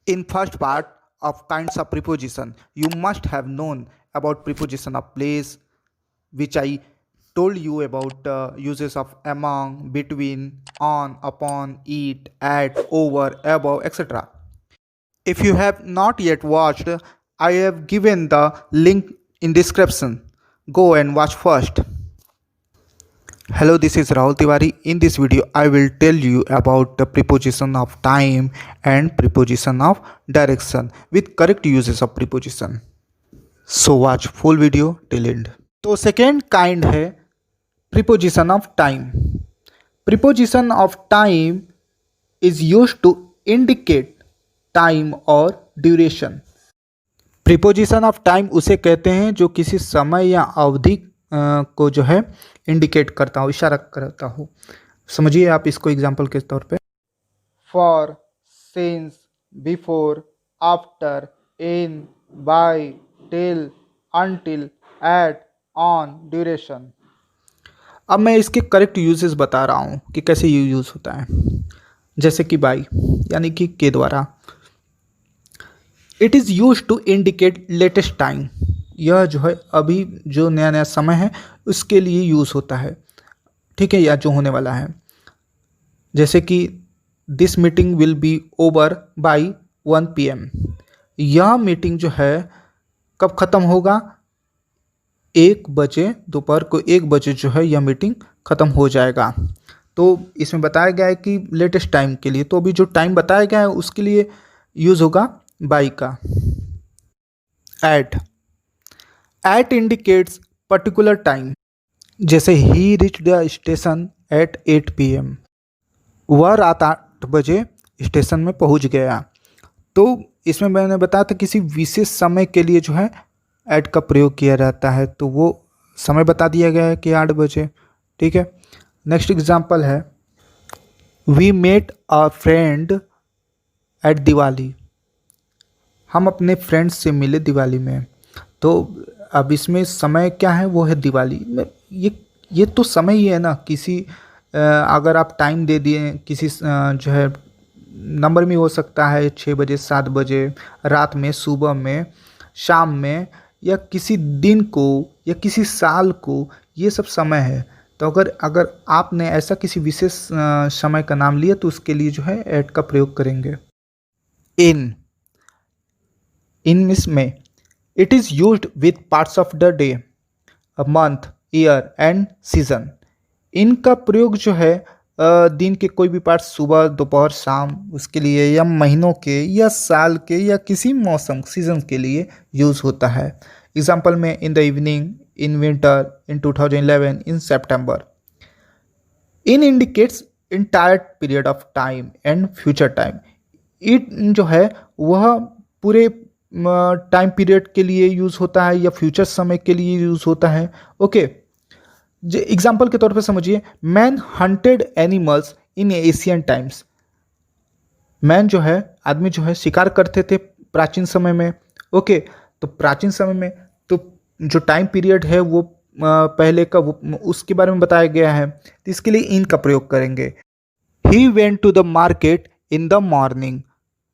In first part of kinds of preposition, you must have known about preposition of place, which I told you about uses of among, between, on, upon, it, at, over, above, etc. If you have not yet watched, I have given the link in description. Go and watch first. Hello, this is Rahul Tiwari. In this video, I will tell you about the preposition of time and preposition of direction with correct uses of preposition. So watch full video till end. तो second kind है preposition of time. Preposition of time is used to indicate time or duration. Preposition of time उसे कहते हैं जो किसी समय या अवधि को जो है इंडिकेट करता हो, इशारा करता हो। समझिए आप इसको एग्जांपल के तौर पे। For, since, before, after, in, by, till, until, at, on, duration. अब मैं इसके करेक्ट यूजेस बता रहा हूँ कि कैसे ये यूज़ होता है। जैसे कि बाय यानी कि के द्वारा। It is use to indicate latest time. यह जो है अभी जो नया नया समय है उसके लिए यूज़ होता है, ठीक है, या जो होने वाला है। जैसे कि this meeting will be over by 1 PM। यह मीटिंग जो है कब ख़त्म होगा? 1 बजे, दोपहर को 1 बजे जो है यह मीटिंग ख़त्म हो जाएगा। तो इसमें बताया गया है कि लेटेस्ट टाइम के लिए, तो अभी जो टाइम बताया गया है उसके लिए यूज़ होगा बाय का। At indicates particular time. जैसे ही reach the station at 8 PM। वह रात 8 बजे स्टेशन में पहुंच गया। तो इसमें मैंने बताया था किसी विशेष समय के लिए जो है एट का प्रयोग किया जाता है, तो वो समय बता दिया गया है कि 8 बजे, ठीक है। नेक्स्ट एग्जांपल है we met a friend at Diwali. हम अपने फ्रेंड्स से मिले दिवाली में। तो अब इसमें समय क्या है? वो है दिवाली में। ये तो समय ही है ना। किसी अगर आप टाइम दे दिए किसी जो है नंबर में, हो सकता है 6 बजे, 7 बजे, रात में, सुबह में, शाम में, या किसी दिन को या किसी साल को, ये सब समय है। तो अगर आपने ऐसा किसी विशेष समय का नाम लिया तो उसके लिए जो है एट का प्रयोग करेंगे। इन मीन्स में। It is used with parts of the day, a month, year and season. इनका प्रयोग जो है दिन के कोई भी पार्ट, सुबह, दोपहर, शाम, उसके लिए, या महीनों के, या साल के, या किसी मौसम, सीजन के लिए यूज़ होता है। एग्जाम्पल में in the evening, in winter, in 2011, in September. In indicates entire period of time and future time. It जो है वह पूरे टाइम पीरियड के लिए यूज़ होता है या फ्यूचर समय के लिए यूज़ होता है। ओके, जो एग्जाम्पल के तौर पे समझिए, man hunted animals in Asian times. Man जो है, आदमी जो है, शिकार करते थे प्राचीन समय में। ओके, तो प्राचीन समय में तो जो टाइम पीरियड है वो पहले का, वो उसके बारे में बताया गया है, तो इसके लिए इन का प्रयोग करेंगे। He went to the market in the morning.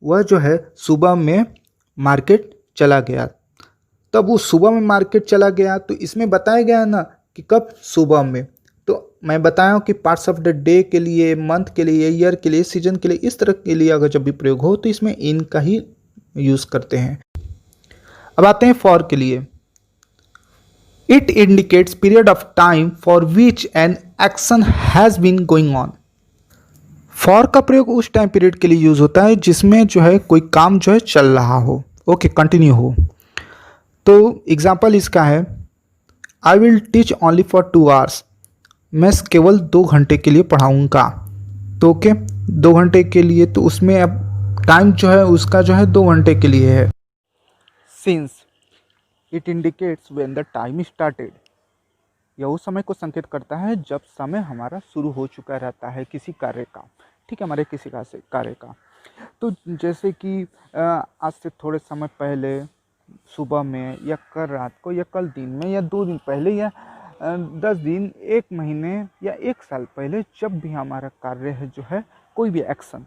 वह जो है सुबह में मार्केट चला गया। तब वो सुबह में मार्केट चला गया, तो इसमें बताया गया है ना कि कब? सुबह में। तो मैं बताया हूँ कि पार्ट्स ऑफ द डे के लिए, मंथ के लिए, ईयर के लिए, सीजन के लिए, इस तरह के लिए अगर जब भी प्रयोग हो तो इसमें इन का ही यूज़ करते हैं। अब आते हैं फॉर के लिए। It indicates period of time for which an action has been going on. For का प्रयोग उस टाइम पीरियड के लिए यूज़ होता है जिसमें जो है कोई काम जो है चल रहा हो, ओके, कंटिन्यू हो। तो एग्जाम्पल इसका है I will teach only for 2 hours। मैं केवल 2 घंटे के लिए पढ़ाऊँगा। तो ओके, 2 घंटे के लिए, तो उसमें अब टाइम जो है उसका जो है 2 घंटे के लिए है। Since it indicates when the time started. यह उस समय को संकेत करता है जब समय हमारा शुरू हो चुका रहता है किसी कार्य का, ठीक है, हमारे किसी कार्य का। तो जैसे कि आज से थोड़े समय पहले, सुबह में, या कल रात को, या कल दिन में, या 2 दिन पहले, या 10 दिन, 1 महीने, या 1 साल पहले, जब भी हमारा कार्य है जो है, कोई भी एक्शन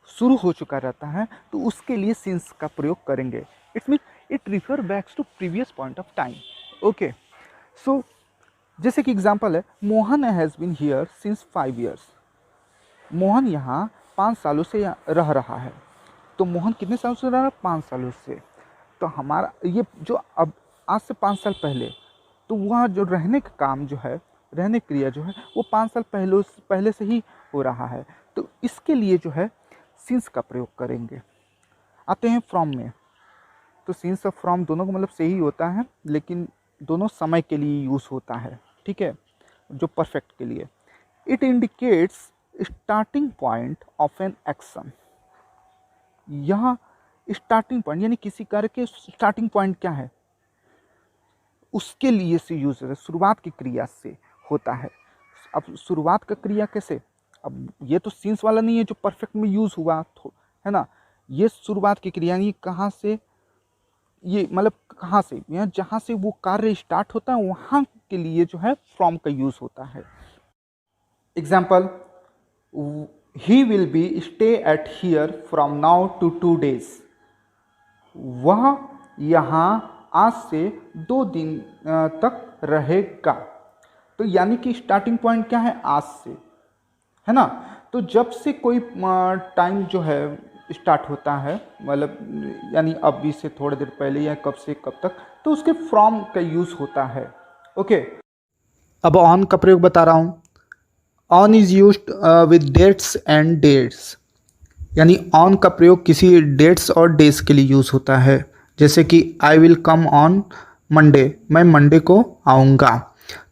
शुरू हो चुका रहता है तो उसके लिए सिंस का प्रयोग करेंगे। It's mean it refer backs to previous point of time. Okay, so जैसे कि एग्जांपल है, Mohan has been here since 5 years। Mohan यहाँ 5 सालों से रह रहा है। तो मोहन कितने सालों से रह रहा है? 5 सालों से। तो हमारा ये जो अब आज से 5 साल पहले, तो वह जो रहने का काम जो है, रहने क्रिया जो है वो 5 साल पहले से ही हो रहा है। तो इसके लिए जो है सिंस का प्रयोग करेंगे। आते हैं फ्रॉम में। तो सिंस और फ्रॉम दोनों का मतलब सही होता है, लेकिन दोनों समय के लिए यूज़ होता है, ठीक है, जो परफेक्ट के लिए। It indicates starting point of an action. यहाँ स्टार्टिंग पॉइंट यानी किसी कार्य के स्टार्टिंग पॉइंट क्या है, उसके लिए से यूज होता है, शुरुआत की क्रिया से होता है। अब शुरुआत का क्रिया कैसे, अब ये तो सिंस वाला नहीं है जो परफेक्ट में यूज हुआ है ना, ये शुरुआत की क्रिया यानी कहाँ से, ये मतलब कहाँ से, यहाँ जहाँ से वो कार्य स्टार्ट होता है वहाँ के लिए जो है फ्रॉम का यूज होता है। Example, he will be stay at here from now to 2 days। वह यहाँ आज से 2 दिन तक रहेगा। तो यानी कि स्टार्टिंग पॉइंट क्या है, आज से, है ना। तो जब से कोई टाइम जो है स्टार्ट होता है, मतलब यानी अभी से थोड़ी देर पहले या कब से कब तक, तो उसके फ्रॉम का यूज़ होता है। ओके, अब ऑन का प्रयोग बता रहा हूँ। On is used with dates and dates, यानी ऑन का प्रयोग किसी डेट्स और डेज के लिए यूज़ होता है। जैसे कि I will come on Monday, मैं मंडे को आऊँगा।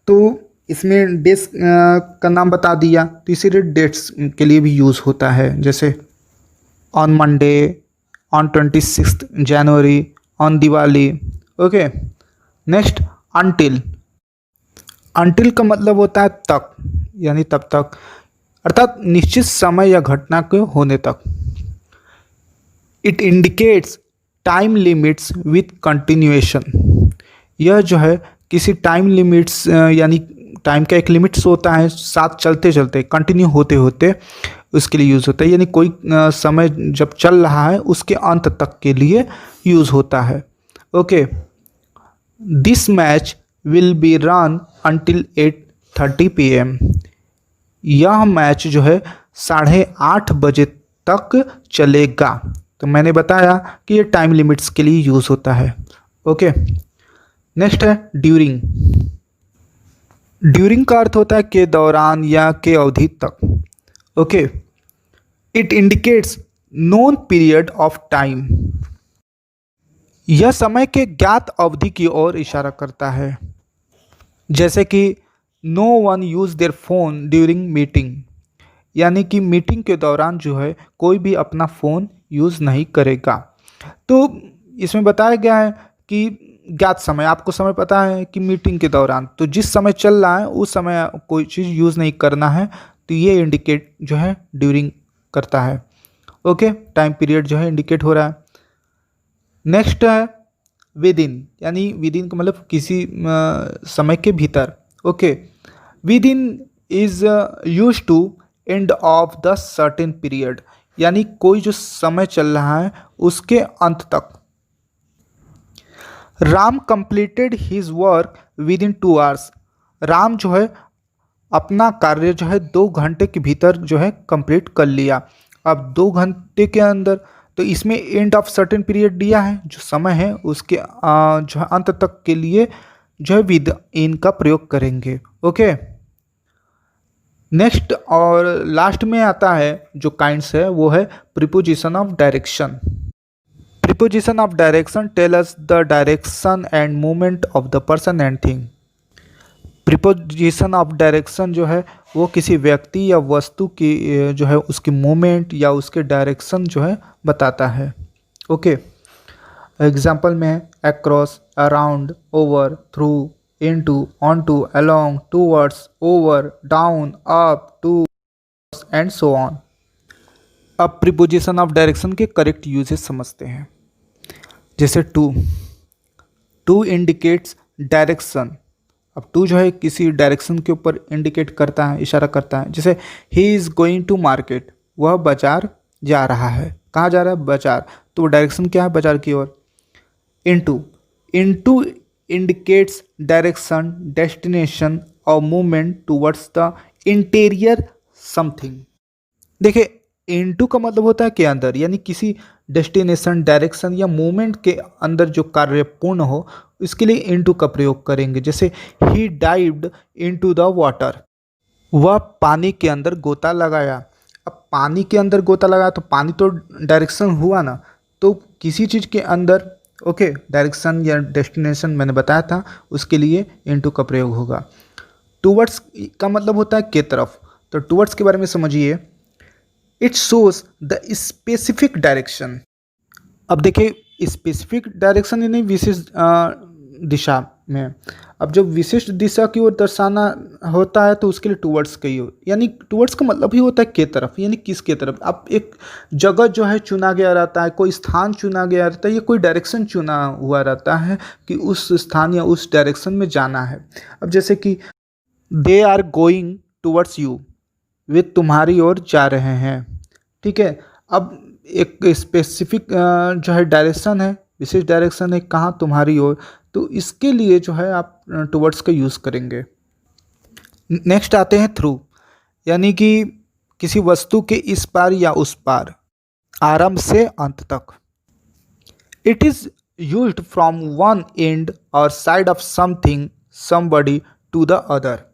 तो इसमें डेज का नाम बता दिया, तो इसीलिए डेट्स के लिए भी यूज़ होता है। जैसे on Monday, on 26 January, on Diwali. Okay, next until. Until का मतलब होता है तक, यानी तब तक, अर्थात निश्चित समय या घटना के होने तक। It indicates time limits with continuation. यह जो है किसी टाइम लिमिट्स यानी टाइम का एक लिमिट्स होता है, साथ चलते चलते कंटिन्यू होते होते उसके लिए यूज़ होता है, यानी कोई समय जब चल रहा है उसके अंत तक के लिए यूज़ होता है। Okay, this match will be run until 8:30 PM। यह मैच जो है 8:30 बजे तक चलेगा। तो मैंने बताया कि ये टाइम लिमिट्स के लिए यूज़ होता है। ओके, नेक्स्ट है ड्यूरिंग। ड्यूरिंग का अर्थ होता है के दौरान या के अवधि तक। Okay, it indicates known period of time. यह समय के ज्ञात अवधि की ओर इशारा करता है। जैसे कि no one use their phone during meeting, यानी कि मीटिंग के दौरान जो है कोई भी अपना फ़ोन यूज़ नहीं करेगा। तो इसमें बताया गया है कि ज्ञात समय, आपको समय पता है कि मीटिंग के दौरान, तो जिस समय चल रहा है उस समय कोई चीज़ यूज़ नहीं करना है, तो ये इंडिकेट जो है ड्यूरिंग करता है। ओके, टाइम पीरियड जो है इंडिकेट हो रहा है। नेक्स्ट है विद इन, यानी विद इन का मतलब किसी समय के भीतर। Okay, within is use to end of the certain period, यानी कोई जो समय चल रहा है उसके अंत तक। Ram completed his work with in 2 hours। Ram जो है अपना कार्य जो है 2 घंटे के भीतर जो है कंप्लीट कर लिया। अब 2 घंटे के अंदर, तो इसमें एंड ऑफ सर्टेन पीरियड दिया है, जो समय है उसके जो है अंत तक के लिए जो है विद इन का प्रयोग करेंगे। ओके, नेक्स्ट और लास्ट में आता है जो काइंड्स है, वो है preposition of direction. Preposition of direction tell us the direction and movement of the person and thing. Preposition of direction जो है वो किसी व्यक्ति या वस्तु की जो है उसकी मूवमेंट या उसके डायरेक्शन जो है बताता है। ओके, एग्जाम्पल में है across, around, over, through, into, onto, along, towards, over, down, up, to and so on. अब प्रीपोजिशन ऑफ डायरेक्शन के करेक्ट यूजेस समझते हैं। जैसे टू इंडिकेट्स डायरेक्शन। अब टू जो है किसी डायरेक्शन के ऊपर इंडिकेट करता है, इशारा करता है। जैसे he is going to market, वह बाजार जा रहा है। कहाँ जा रहा है? बाजार। तो डायरेक्शन क्या है? बाजार की ओर। Into, into indicates direction, destination और movement towards the interior something. देखिए, इनटू का मतलब होता है के अंदर, यानी किसी डेस्टिनेशन, डायरेक्शन या मूवमेंट के अंदर जो कार्य पूर्ण हो, इसके लिए इनटू का प्रयोग करेंगे। जैसे ही डाइव्ड इनटू द वाटर, वह पानी के अंदर गोता लगाया। अब पानी के अंदर गोता लगाया तो पानी तो डायरेक्शन हुआ ना, तो किसी चीज़ के अंदर, ओके, डायरेक्शन या डेस्टिनेशन मैंने बताया था, उसके लिए इनटू का प्रयोग होगा। टूवर्ड्स का मतलब होता है के तरफ। तो टूवर्ड्स के बारे में समझिए। It shows the specific direction. अब देखिए, स्पेसिफिक डायरेक्शन यानी विशिष्ट दिशा में। अब जब विशिष्ट दिशा की ओर दर्शाना होता है तो उसके लिए टूवर्ड्स का ही हो, यानी टूवर्ड्स का मतलब ही होता है के तरफ, यानी किसके तरफ। अब एक जगह जो है चुना गया रहता है, कोई स्थान चुना गया रहता है, या कोई डायरेक्शन चुना हुआ रहता है कि उस स्थान या उस डायरेक्शन में जाना है। अब जैसे कि they are going towards you, वे तुम्हारी ओर जा रहे हैं। ठीक है। अब एक स्पेसिफिक जो है डायरेक्शन है, विशेष डायरेक्शन है, कहाँ? तुम्हारी ओर। तो इसके लिए जो है आप टुवर्ड्स का यूज़ करेंगे। नेक्स्ट आते हैं थ्रू, यानी कि किसी वस्तु के इस पार या उस पार, आरंभ से अंत तक। It is used from one end और side of something, somebody to the other.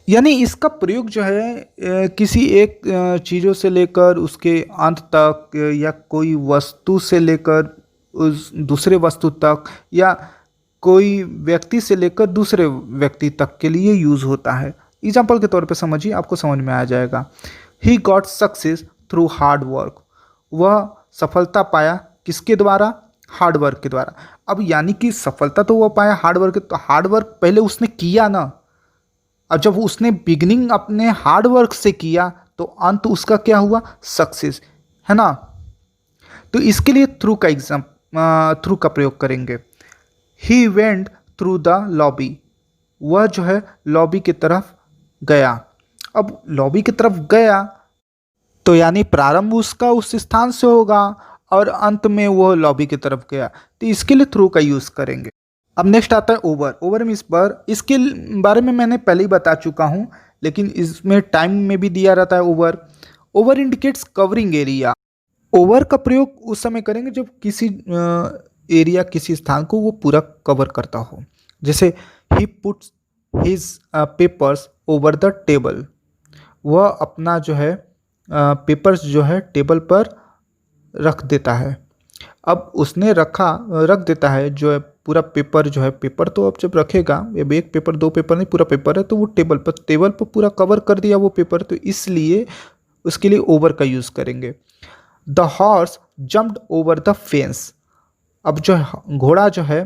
यानी इसका प्रयोग जो है किसी एक चीज़ों से लेकर उसके अंत तक, या कोई वस्तु से लेकर उस दूसरे वस्तु तक, या कोई व्यक्ति से लेकर दूसरे व्यक्ति तक के लिए यूज़ होता है। एग्जाम्पल के तौर पे समझिए, आपको समझ में आ जाएगा। He got success through hard work, वह सफलता पाया किसके द्वारा? हार्ड वर्क के द्वारा। अब यानी कि सफलता तो वह पाया हार्ड वर्क, तो हार्ड वर्क पहले उसने किया ना। अब जब उसने बिगनिंग अपने हार्ड वर्क से किया तो अंत उसका क्या हुआ? सक्सेस, है ना। तो इसके लिए थ्रू का प्रयोग करेंगे। He went through the lobby, वह जो है लॉबी की तरफ गया। अब लॉबी की तरफ गया तो यानी प्रारंभ उसका उस स्थान से होगा और अंत में वह लॉबी की तरफ गया, तो इसके लिए थ्रू का यूज़ करेंगे। अब नेक्स्ट आता है ओवर। ओवर मीन्स पर, इसके बारे में मैंने पहले ही बता चुका हूँ, लेकिन इसमें टाइम में भी दिया रहता है over. Over indicates covering area. Over का प्रयोग उस समय करेंगे जब किसी एरिया, किसी स्थान को वो पूरा कवर करता हो। जैसे he puts his papers over the table, वह अपना जो है पेपर्स जो है टेबल पर रख देता है। अब उसने रख देता है जो है पूरा पेपर जो है, पेपर तो अब जब रखेगा, अब एक पेपर दो पेपर नहीं, पूरा पेपर है, तो वो टेबल पर पूरा कवर कर दिया वो पेपर, तो इसलिए उसके लिए ओवर का यूज़ करेंगे। The horse jumped over the fence. अब जो घोड़ा जो है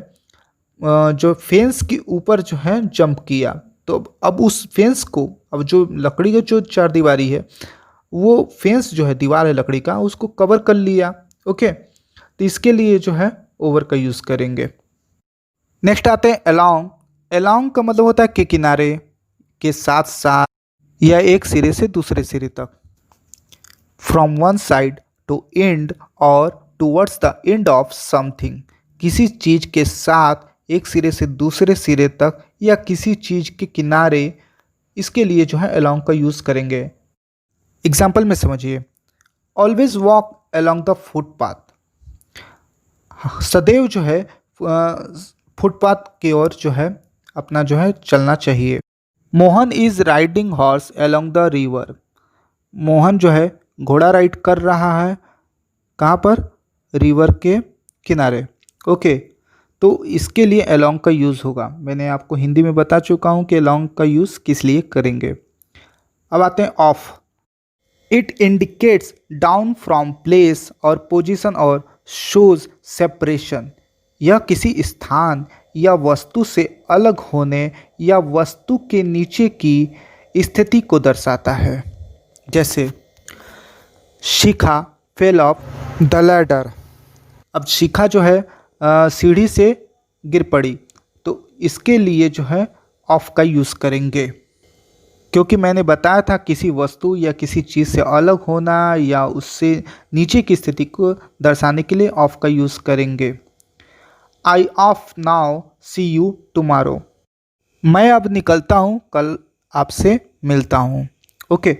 जो फेंस के ऊपर जो है जंप किया, तो अब उस फेंस को, अब जो लकड़ी का जो चार दीवारी है, वो फेंस जो है दीवार है लकड़ी का, उसको कवर कर लिया। ओके, तो इसके लिए जो है ओवर का यूज़ करेंगे। नेक्स्ट आते हैं अलोंग। अलोंग का मतलब होता है के किनारे, के साथ साथ, या एक सिरे से दूसरे सिरे तक। From one side to end और towards the end of something, किसी चीज़ के साथ एक सिरे से दूसरे सिरे तक, या किसी चीज़ के किनारे, इसके लिए जो है अलोंग का यूज़ करेंगे। एग्जाम्पल में समझिए। Always walk along the footpath, सदैव जो है फुटपाथ की ओर जो है अपना जो है चलना चाहिए। Mohan is riding horse along the river, Mohan जो है घोड़ा राइड कर रहा है, कहाँ पर? रिवर के किनारे। ओके, तो इसके लिए अलोंग का यूज़ होगा। मैंने आपको हिंदी में बता चुका हूँ कि अलोंग का यूज़ किस लिए करेंगे। अब आते हैं of. It indicates down from place और पोजीशन और शोज सेपरेशन, यह किसी स्थान या वस्तु से अलग होने या वस्तु के नीचे की स्थिति को दर्शाता है। जैसे शिखा फेल ऑफ द लैडर। अब शिखा जो है सीढ़ी से गिर पड़ी, तो इसके लिए जो है ऑफ का यूज़ करेंगे। क्योंकि मैंने बताया था किसी वस्तु या किसी चीज़ से अलग होना या उससे नीचे की स्थिति को दर्शाने के लिए ऑफ का यूज़ करेंगे। I off now, see you tomorrow. मैं अब निकलता हूँ, कल आपसे मिलता हूँ। ओके,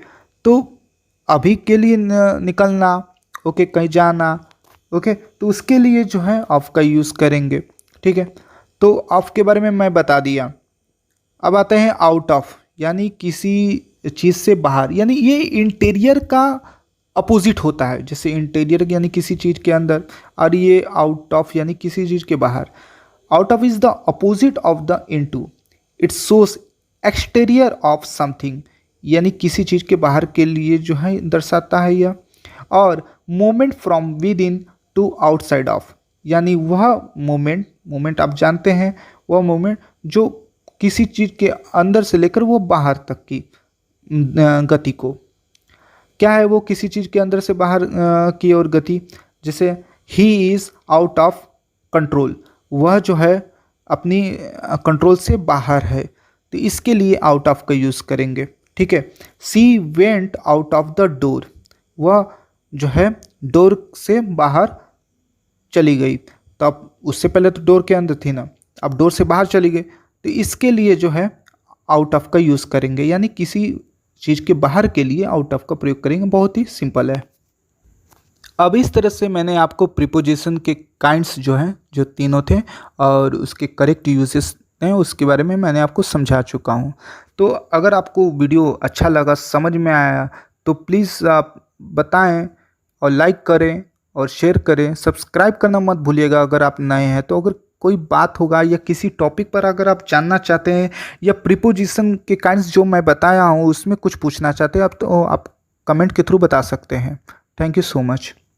तो अभी के लिए निकलना, ओके, कहीं जाना, ओके, तो उसके लिए जो है ऑफ का यूज़ करेंगे। ठीक है, तो ऑफ के बारे में मैं बता दिया। अब आते हैं आउट ऑफ, यानी किसी चीज़ से बाहर, यानी ये इंटीरियर का अपोजिट होता है। जैसे इंटीरियर यानी किसी चीज़ के अंदर, और ये आउट ऑफ यानी किसी चीज़ के बाहर। Out of is the opposite of the into. It shows exterior of something, यानी किसी चीज़ के बाहर के लिए जो है दर्शाता है यह। और moment from within to outside of, यानी वह मोमेंट आप जानते हैं, वह मोमेंट जो किसी चीज़ के अंदर से लेकर वो बाहर तक की गति को, क्या है वो किसी चीज़ के अंदर से बाहर की ओर गति। जैसे he is out of control, वह जो है अपनी कंट्रोल से बाहर है, तो इसके लिए आउट ऑफ का यूज़ करेंगे। ठीक है, she went out of the door, वह जो है डोर से बाहर चली गई। तो अब उससे पहले तो डोर के अंदर थी ना, अब डोर से बाहर चली गई, तो इसके लिए जो है आउट ऑफ का यूज़ करेंगे, यानी किसी चीज़ के बाहर के लिए आउट ऑफ का प्रयोग करेंगे। बहुत ही सिंपल है। अब इस तरह से मैंने आपको प्रीपोजिशन के काइंड्स जो हैं, जो तीनों थे, और उसके करेक्ट यूजेस हैं, उसके बारे में मैंने आपको समझा चुका हूँ। तो अगर आपको वीडियो अच्छा लगा, समझ में आया, तो प्लीज़ आप बताएं और लाइक करें और शेयर करें। सब्सक्राइब करना मत भूलिएगा अगर आप नए हैं। तो अगर कोई बात होगा या किसी टॉपिक पर अगर आप जानना चाहते हैं, या प्रीपोजिशन के काइंड्स जो मैं बताया हूँ उसमें कुछ पूछना चाहते हैं आप, तो आप कमेंट के थ्रू बता सकते हैं। Thank you so much.